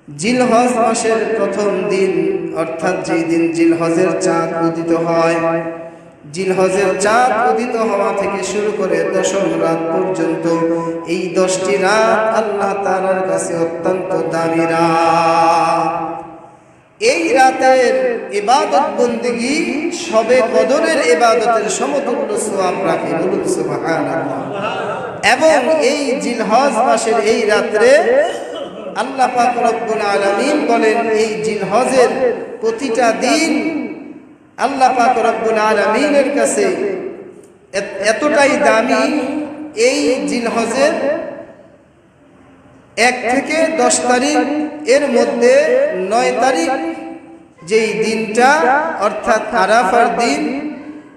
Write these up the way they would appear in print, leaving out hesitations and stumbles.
জিলহজ মাসের প্রথম দিন অর্থাৎ যেই দিন জিলহজের চাঁদ উদিত হয়, জিলহজের চাঁদ উদিত হওয়া থেকে শুরু করে 10ম রাত পর্যন্ত এই 10টি রাত আল্লাহ তাআলার কাছে অত্যন্ত দামি রাত। এই রাতের ইবাদত বন্দেগী শবে কদরের ইবাদতের সমতুল্য সওয়াব রাখে, বলুন সুবহানাল্লাহ। এবং এই জিলহজ মাসের এই রাত্রে আল্লাহ পাক রব্বুল আলামিন বলেন, এই জিলহজের প্রতিটা দিন আল্লাহ পাক রব্বুল আলামিনের কাছে এতটাই দামি, এই জিলহজের 1 থেকে 10 তারিখ এর মধ্যে 9 তারিখ যেই দিনটা অর্থাৎ আরাফার দিন,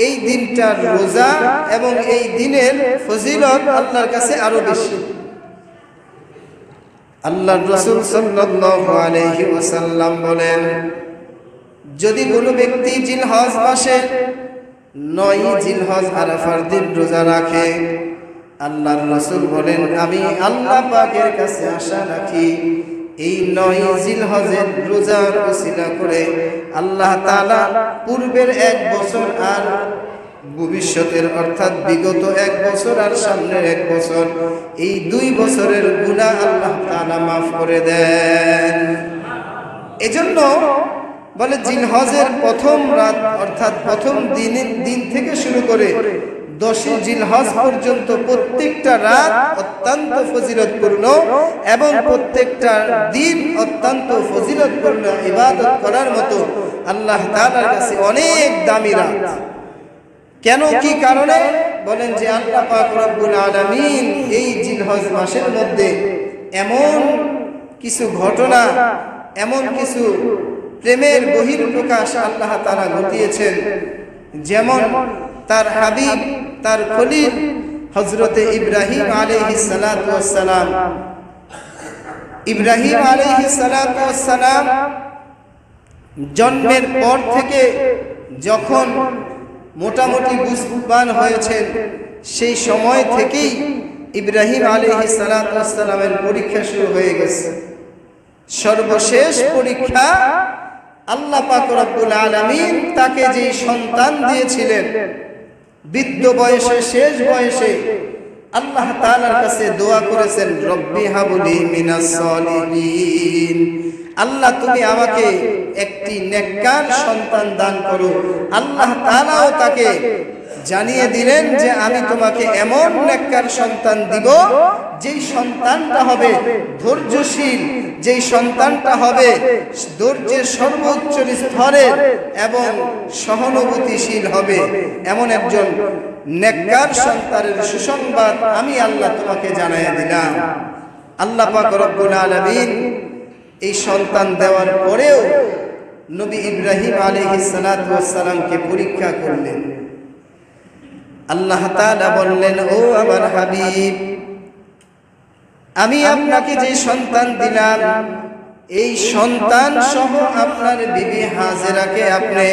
এই দিনটার রোজা এবং এই দিনের ফজিলত আল্লাহর কাছে আরো বেশি। আল্লাহর রাসূল সাল্লাল্লাহু আলাইহি ওয়াসাল্লাম বলেন, যদি কোনো ব্যক্তি জিলহজ মাসে 9 জিলহজ আরাফার দিন রোজা রাখে, আল্লাহর রাসূল বলেন, আমি আল্লাহ পাকের কাছে আশা রাখি এই 9 জিলহজের রোজার ওসিলা করে আল্লাহ তাআলা পূর্বের 1 বছর আর ভবিষ্যতের অর্থাৎ বিগত 1 বছর আর সামনের 1 বছর, এই 2 বছরের গুনাহ আল্লাহ তাআলা মাফ করে দেন। এজন্য বলে জিলহজের প্রথম রাত অর্থাৎ প্রথম দিন থেকে শুরু করে 10 জিলহজ পর্যন্ত প্রত্যেকটা রাত অত্যন্ত ফজিলতপূর্ণ এবং প্রত্যেকটা দিন অত্যন্ত ফজিলতপূর্ণ ইবাদত করার মতো আল্লাহ তাআলার কাছে অনেক দামি রাত। কেন, কি কারণে? বলেন যে আল্লাহ পাক রব্বুল আলামিন এই জিলহজ মাসের মধ্যে এমন কিছু ঘটনা, এমন কিছু প্রেমের বহিঃপ্রকাশ আল্লাহ তাআলা ঘটিয়েছেন, যেমন তার হাবিব, তার খলিল হযরতে ইব্রাহিম আলাইহিস সালাতু ওয়াস সালাম, ইব্রাহিম আলাইহিস সালাতু ওয়াস সালাম জন্মের পর থেকে যখন মোটামুটি বুঝবান হয়েছেন, সেই সময় থেকেই ইব্রাহিম আলাইহিস সালাতু ওয়াস সালামের পরীক্ষা শুরু হয়ে গেছে। সর্বশেষ পরীক্ষা আল্লাহ পাক রব্বুল আলামিন তাকে যে সন্তান দিয়েছিলেন, বৃদ্ধ বয়সে, শেষ বয়সে আল্লাহ তাআলার কাছে দোয়া করেছেন, রব্বি হাবলি মিনাস সলিহিন, আল্লাহ তুমি আমাকে একটি নেককার সন্তান দান করো। আল্লাহ তাআলাও তাকে জানিয়ে দিলেন যে আমি তোমাকে এমন নেককার সন্তান দিব, যেই সন্তানটা হবে ধৈর্যশীল, যেই সন্তানটা হবে ধৈর্যের সর্বোচ্চ স্তরের এবং সহানুভূতিশীল হবে, এমন একজন নেককার সন্তানের সুসংবাদ আমি আল্লাহ তোমাকে জানিয়ে দিলাম। আল্লাহ পাক রব্বুল আলামিন এই সন্তান দেওয়ার পরেও নবী ইব্রাহিম আলাইহিস সালাতু ওয়াস সালামকে পরীক্ষা করলেন। আল্লাহ তাআলা বললেন, ও আমার হাবিব, আমি আপনাকে যে সন্তান দিলাম, এই সন্তান সহ আপনার বিবি হাজেরাকে আপনি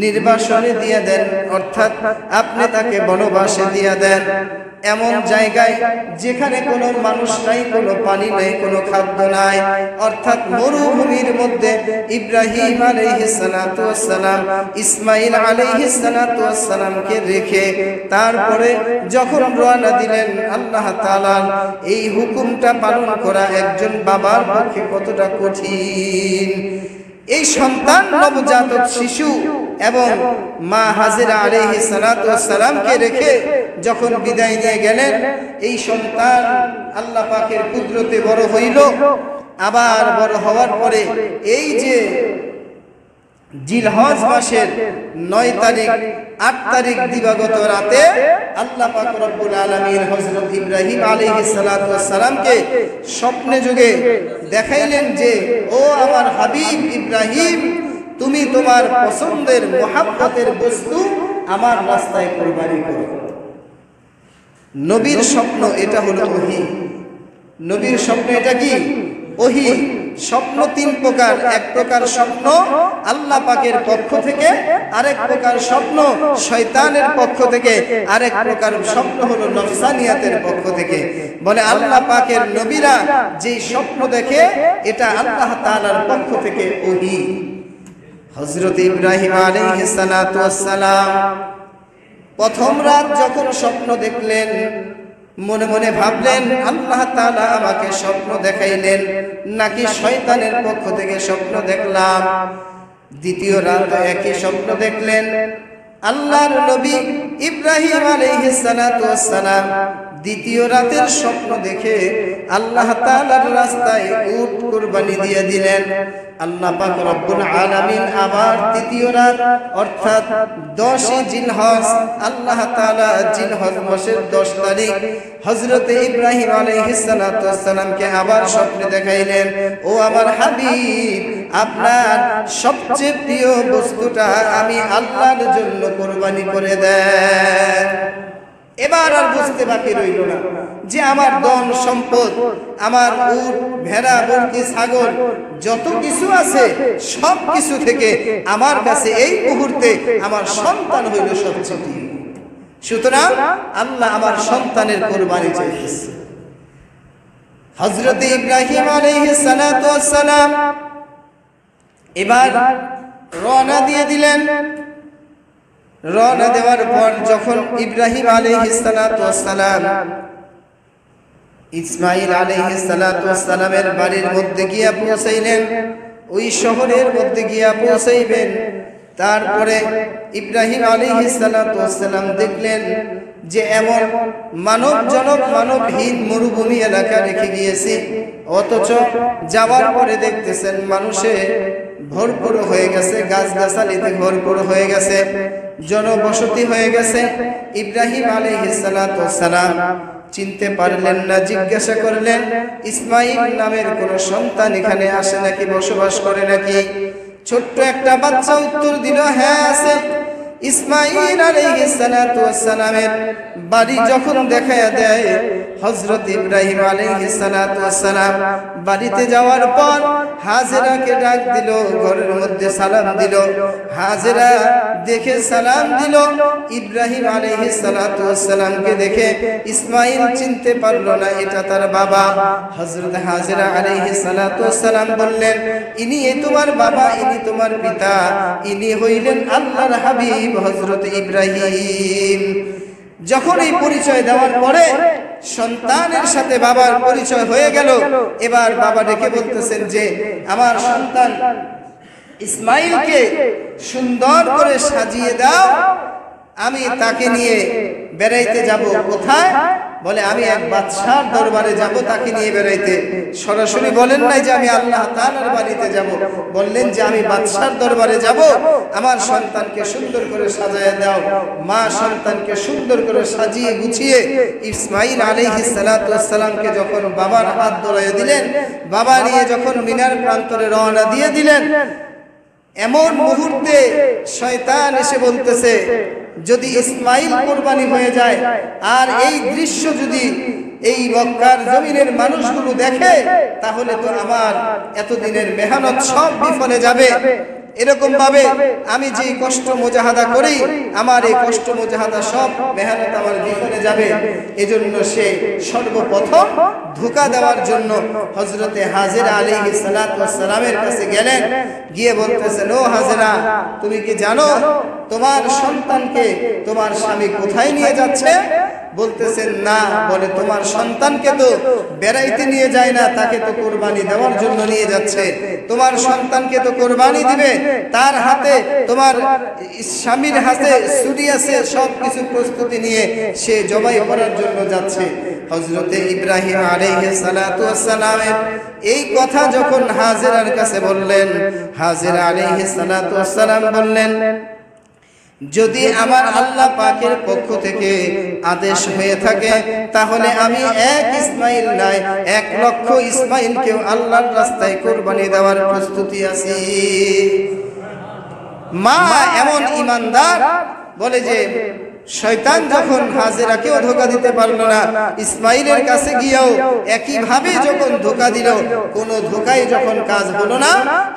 নির্বাসনে দিয়ে দেন, অর্থাৎ আপনি তাকে বনবাসে দিয়ে দেন, এমন জায়গায় যেখানে কোনো মানুষ নাই, কোনো পানি নাই, কোনো খাদ্য নাই, অর্থাৎ মরুভূমির মধ্যে ইব্রাহিম আলাইহিস সালাতু ওয়াস সালাম ইসমাঈল আলাইহিস সালাতু ওয়াস সালামকে রেখে তারপরে যখন রওনা দিলেন, আল্লাহ তাআলার এই হুকুমটা পালন করা একজন বাবার পক্ষে কতটা কঠিন। এই সন্তান নবজাতক শিশু এবং মা হাজেরা আলাইহিস সালাতু ওয়াস সালামকে রেখে যখন বিদায় নিয়ে গেলেন, এই সন্তান আল্লাহ পাকের কুদরতে বড় হইল। আবার বড় হওয়ার পরে এই যে জিলহজ মাসের 9 তারিখ 8 তারিখ দিবাগত রাতে আল্লাহ পাক রব্বুল আলামিন হযরত ইব্রাহিম আলাইহিস সালাতু ওয়াস সালামকে স্বপ্নে যুগে দেখাইলেন যে, ও আমার হাবিব ইব্রাহিম, তুমি তোমার পছন্দের মুহাব্বতের বস্তু আমার রাস্তায় কুরবানি করো। নবীর স্বপ্ন এটা হলো ওহী, নবীর স্বপ্ন এটা কি ওহী স্বপ্ন তিন প্রকার। এক প্রকার স্বপ্ন আল্লাহ পাকের পক্ষ থেকে, আরেক প্রকার স্বপ্ন শয়তানের পক্ষ থেকে, আরেক প্রকার স্বপ্ন হলো নফসানিয়াতের পক্ষ থেকে। বলে আল্লাহ পাকের নবীরা যে স্বপ্ন দেখে এটা আল্লাহ তাআলার পক্ষ থেকে ওহী। হযরত ইব্রাহিম আলাইহিস সালাতু ওয়াস সালাম প্রথম রাত যখন স্বপ্ন দেখলেন, মনে মনে ভাবলেন আল্লাহ তাআলা আমাকে স্বপ্ন দেখাইলেন নাকি শয়তানের পক্ষ থেকে স্বপ্ন দেখলাম। দ্বিতীয় রাত একই স্বপ্ন দেখলেন। আল্লাহর নবী ইব্রাহিম আলাইহিস সালাতু ওয়াস সালাম দ্বিতীয় রাতের স্বপ্ন দেখে আল্লাহ তাআলার রাস্তায় উট কুরবানি দিয়ে দিলেন। আল্লাহ পাক রব্বুল আলামিন আবার তৃতীয় রাত অর্থাৎ 10 জিলহজ, আল্লাহ তাআলা জিলহজ মাসের 10 তারিখ হযরত ইব্রাহিম আলাইহিস সালাতু ওয়াস সালামকে আবার স্বপ্নে দেখাইলেন, ও আমার হাবিব, আপনার সবচেয়ে প্রিয় বস্তুটা আমি আল্লাহর জন্য কুরবানি করে দেন। এবার আর বুঝতে বাকি রইল না যে আমার ধন সম্পদ, আমার উট ভেড়া মুরগি ছাগল যত কিছু আছে সব কিছু থেকে আমার কাছে এই মুহূর্তে আমার সন্তান হইল সবচেয়ে প্রিয়। সুতরাং আল্লাহ আমার সন্তানের কুরবানি চাইতেছে। হযরত ইব্রাহিম আলাইহিস সালাতু ওয়াস সালাম এবার রওনা দিয়ে দিলেন। রওনা দেওয়ার পর যখন ইব্রাহিম আলাইহিস সালাতু ওয়াস সালাম ইসমাঈল আলাইহিস সালাতু ওয়াস সালামের বাড়ির মধ্যে গিয়া পৌঁছাইলেন, ওই শহরের মধ্যে গিয়া পৌঁছাইবেন, তারপরে ইব্রাহিম আলাইহিস সালাতু ওয়াস সালাম দেখলেন যে এমন মানবজনক মানবহীন মরুভূমি এলাকা রেখে গিয়েছে, অথচ যাওয়ার পরে দেখতেছেন মানুষে ভরপুর হয়ে গেছে, গাছগাছালিতে ভরপুর হয়ে গেছে, জনবসতি হয়ে গেছে। ইব্রাহিম আলাইহিস সালাতু ওয়াস সালাম চিনতে পারলেন না, জিজ্ঞাসা করলেন ইসমাঈল নামের কোন সন্তান এখানে আসে নাকি, বসবাস করে নাকি? ছোট্ট একটা বাচ্চা উত্তর দিল, হ্যাঁ আছে। ইসমাঈল আলাইহিস সালাতু ওয়াস সালামের বাড়ি যখন দেখায়া দেয় হযরত ইব্রাহিম আলাইহিস সালাতু ওয়াস সালাম বাড়িতে যাওয়ার পর হাজেরাকে ডাক দিল, ঘরের মধ্যে সালাম দিল। হাজেরা দেখে সালাম দিল, ইব্রাহিম আলাইহিস সালাতু ওয়াস সালামকে দেখে ইসমাঈল চিনতে পারল না এটা তার বাবা। হযরত হাজেরা আলাইহিস সালাতু ওয়াস সালাম বললেন, ইনি তোমার বাবা, ইনি তোমার পিতা, ইনি হইলেন আল্লাহর হাবিব হযরত ইব্রাহিম। যখন এই পরিচয় দেওয়ার পরে সন্তানের সাথে বাবার পরিচয় হয়ে গেল, এবার বাবা ডেকে বলতেছেন যে আমার সন্তান ইসমাঈলকে সুন্দর করে সাজিয়ে দাও, আমি তাকে নিয়ে বেড়াইতে যাব। কোথায়? বলে আমি এক বাদশার দরবারে যাব, তাকে নিয়ে বেড়াইতে। সরাসরি বলেন নাই যে আমি আল্লাহ তাআলার বাড়িতে যাব, বললেন যে আমি বাদশার দরবারে যাব, আমার সন্তানকে সুন্দর করে সাজিয়ে দাও। মা সন্তানকে সুন্দর করে সাজিয়ে গুছিয়ে ইসমাঈল আলাইহিস সালাতু ওয়াস সালামকে যখন বাবার হাত ধরিয়ে দিলেন, বাবা নিয়ে যখন মিনার প্রান্তরে রওনা দিয়ে দিলেন, এমন মুহূর্তে শয়তান এসে বলতেছে যদি ইসমাঈল কুরবানি হয়ে যায় আর এই দৃশ্য যদি এই মক্কার জমিনের মানুষগুলো দেখে, তাহলে তো আমার এতদিনের মেহনত সব বিফলে যাবে। এরকম ভাবে আমি যে কষ্ট মুজাহাদা করি, আমার এই কষ্ট মুজাহাদা সব মেহনত আমার বিফলে যাবে। এজন্য সে সর্বপ্রথম ধোঁকা দেওয়ার জন্য হযরতে হাজেরা আলাইহিস সালাতু ওয়াস সালামের কাছে গেলেন। গিয়ে বলতেছেন, ও হাজেরা, তুমি কি জানো তোমার সন্তানকে তোমার স্বামী কোথায় নিয়ে যাচ্ছে? বলতেছেন না। বলে তোমার সন্তানকে তো বেড়াইতে নিয়ে যায় না, তাকে তো কুরবানি দেওয়ার জন্য নিয়ে যাচ্ছে। তোমার সন্তানকে তো কুরবানি দিবে, তার হাতে তোমার স্বামীর হাতে ছুরি আছে, সব কিছু প্রস্তুতি নিয়ে সে জবাই করার জন্য যাচ্ছে। হযরতে ইব্রাহিম আলাইহিস সালাতু ওয়াস সালামের এই কথা যখন হাজেরার কাছে বললেন, হাজেরা আলাইহিস সালাতু ওয়াস সালাম বললেন, যদি আমার আল্লাহ পাকের পক্ষ থেকে আদেশ হয়ে থাকে তাহলে আমি এক ইসমাঈল নাই 1 লক্ষ ইসমাঈলকেও আল্লাহর রাস্তায় কুরবানি দেওয়ার প্রস্তুতি আছি। মা এমন ঈমানদার, বলে যে শয়তান যখন হাজেরাকেও ধোঁকা দিতে পারলো না, ইসমাইলের কাছে গিয়েও একইভাবে যখন ধোঁকা দিল, কোনো ধোঁকায় যখন কাজ হলো না,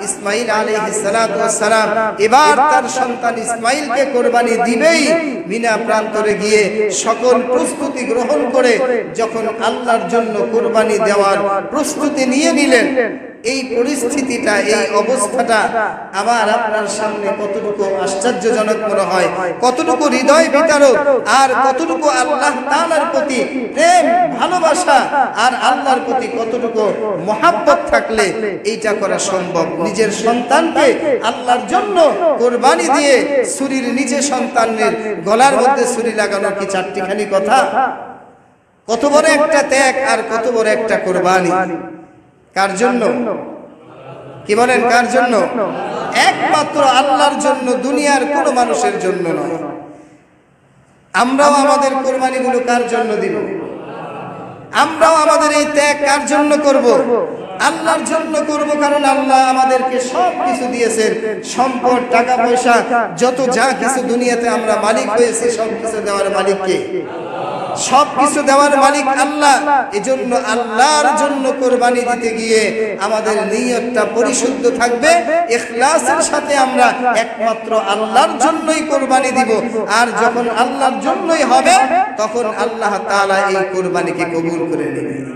ইসমাইল আলাইহিস সালাতু ওয়াস সালাম এবার তার সন্তান ইসমাইলকে কোরবানি দিবেই মিনা প্রান্তরে গিয়ে সকল প্রস্তুতি গ্রহণ করে যখন আল্লাহর জন্য কোরবানি দেওয়ার প্রস্তুতি নিয়ে নিলেন, এই পরিস্থিতিটা, এই অবস্থাটা আবার আপনার সামনে কতটুকু আশ্চর্যজনক মনে হয়, কতটুকু হৃদয় বিতারক, আর কতটুকু আল্লাহ তাআলার প্রতি প্রেম ভালোবাসা আর আল্লাহর প্রতি কতটুকু মহাব্বত থাকলে এইটা করা সম্ভব। নিজের সন্তানকে আল্লাহর জন্য কোরবানি দিয়ে ছুরির নিচে সন্তানের গলার মধ্যে ছুরি লাগানো কি চারটিখানি কথা? কত বড় একটা ত্যাগ আর কত বড় একটা কোরবানি। কার জন্য? কি বলেন, কার জন্য? একমাত্র আল্লাহর জন্য, দুনিয়ার কোনো মানুষের জন্য নয়। আমরাও আমাদের কোরবানিগুলো কার জন্য দিব? আমরাও আমাদের এই ত্যাগ কার জন্য করব? আল্লাহর জন্য করব। কারণ আল্লাহ আমাদেরকে সব কিছু দিয়েছেন, সম্পদ, টাকা পয়সা, যত যা কিছু দুনিয়াতে আমরা মালিক হয়েছি, সব কিছু দেওয়ার মালিক কে? সব কিছু দেওয়ার মালিক আল্লাহ। এজন্য আল্লাহর জন্য কোরবানি দিতে গিয়ে আমাদের নিয়তটা পরিশুদ্ধ থাকবে, ইখলাসের সাথে আমরা একমাত্র আল্লাহর জন্যই কোরবানি দিব। আর যখন আল্লাহর জন্যই হবে, তখন আল্লাহ তাআলা এই কোরবানিকে কবুল করে নেবেন।